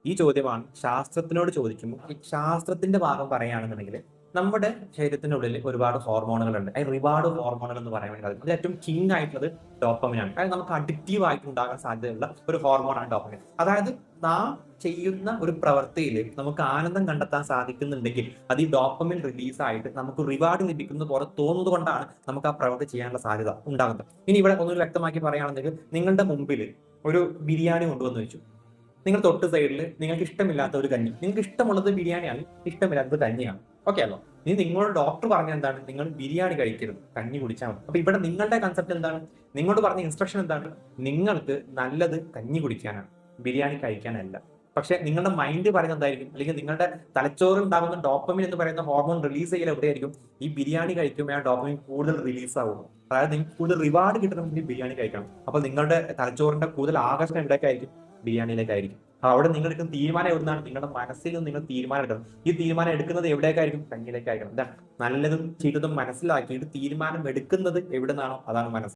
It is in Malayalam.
ഈ ചോദ്യമാണ് ശാസ്ത്രത്തിനോട് ചോദിക്കുമ്പോൾ. ഈ ശാസ്ത്രത്തിന്റെ ഭാഗം പറയുകയാണെന്നുണ്ടെങ്കിൽ നമ്മുടെ ശരീരത്തിനുള്ളിൽ ഒരുപാട് ഹോർമോണുകളുണ്ട്. അതിൽ റിവാർഡ് ഹോർമോണുകൾ എന്ന് പറയാൻ വേണ്ടി അതിൽ ഏറ്റവും കിങ് ആയിട്ടുള്ളത് ഡോപ്പമിനാണ്. അതായത് നമുക്ക് അഡിക്റ്റീവ് ആയിട്ട് ഉണ്ടാകാൻ സാധ്യതയുള്ള ഒരു ഹോർമോണാണ് ഡോപ്പമിൻ. അതായത് നാം ചെയ്യുന്ന ഒരു പ്രവൃത്തിയിൽ നമുക്ക് ആനന്ദം കണ്ടെത്താൻ സാധിക്കുന്നുണ്ടെങ്കിൽ അത് ഈ ഡോപ്പമിൻ റിലീസ് ആയിട്ട് നമുക്ക് റിവാർഡ് ലഭിക്കുന്ന പോലെ തോന്നുന്നത് കൊണ്ടാണ് നമുക്ക് ആ പ്രവൃത്തി ചെയ്യാനുള്ള സാധ്യത ഉണ്ടാകുന്നത്. ഇനി ഇവിടെ ഒന്നുകൂടി വ്യക്തമാക്കി പറയുകയാണെന്നുണ്ടെങ്കിൽ നിങ്ങളുടെ മുമ്പിൽ ഒരു ബിരിയാണി കൊണ്ടുവന്ന് വെച്ചു. നിങ്ങൾ തൊട്ട് സൈഡിൽ നിങ്ങൾക്ക് ഇഷ്ടമില്ലാത്ത ഒരു കഞ്ഞി, നിങ്ങൾക്ക് ഇഷ്ടമുള്ളത് ബിരിയാണിയാണ്, ഇഷ്ടമില്ലാത്തത് കഞ്ഞിയാണ്. ഓക്കെ അല്ലോ? ഇനി നിങ്ങളോട് ഡോക്ടർ പറഞ്ഞ എന്താണ്? നിങ്ങൾ ബിരിയാണി കഴിക്കരുത്, കഞ്ഞി കുടിച്ചാൽ മതി. അപ്പൊ ഇവിടെ നിങ്ങളുടെ കൺസെപ്റ്റ് എന്താണ്? നിങ്ങളോട് പറഞ്ഞ ഇൻസ്ട്രക്ഷൻ എന്താണ്? നിങ്ങൾക്ക് നല്ലത് കഞ്ഞി കുടിക്കാനാണ്, ബിരിയാണി കഴിക്കാനല്ല. പക്ഷെ നിങ്ങളുടെ മൈൻഡ് പറയുന്നത് എന്തായിരിക്കും? അല്ലെങ്കിൽ നിങ്ങളുടെ തലച്ചോറിൽ ഉണ്ടാകുന്ന ഡോപ്പമിൻ എന്ന് പറയുന്ന ഹോർമോൺ റിലീസ് ചെയ്യൽ എവിടെയായിരിക്കും? ഈ ബിരിയാണി കഴിക്കുമ്പോൾ ആ ഡോപ്പമിൻ കൂടുതൽ റിലീസ് ആവും. അതായത് നിങ്ങൾക്ക് കൂടുതൽ റിവാർഡ് കിട്ടണമെങ്കിൽ ബിരിയാണി കഴിക്കണം. അപ്പൊ നിങ്ങളുടെ തലച്ചോറിന്റെ കൂടുതൽ ആകർഷണം എവിടേക്കായിരിക്കും? ബിരിയാണിയിലേക്കായിരിക്കും. അവിടെ നിങ്ങൾ എടുക്കുന്ന തീരുമാനം എവിടുന്നാണ്? നിങ്ങളുടെ മനസ്സിൽ നിന്ന് നിങ്ങൾ തീരുമാനം എടുക്കണം. ഈ തീരുമാനം എടുക്കുന്നത് എവിടേക്കായിരിക്കും? കഞ്ഞിയിലേക്കായിരിക്കണം. എന്താണ്? നല്ലതും ചീത്തതും മനസ്സിലാക്കിയിട്ട് തീരുമാനം എടുക്കുന്നത് എവിടെ നിന്നാണോ അതാണ് മനസ്സ്.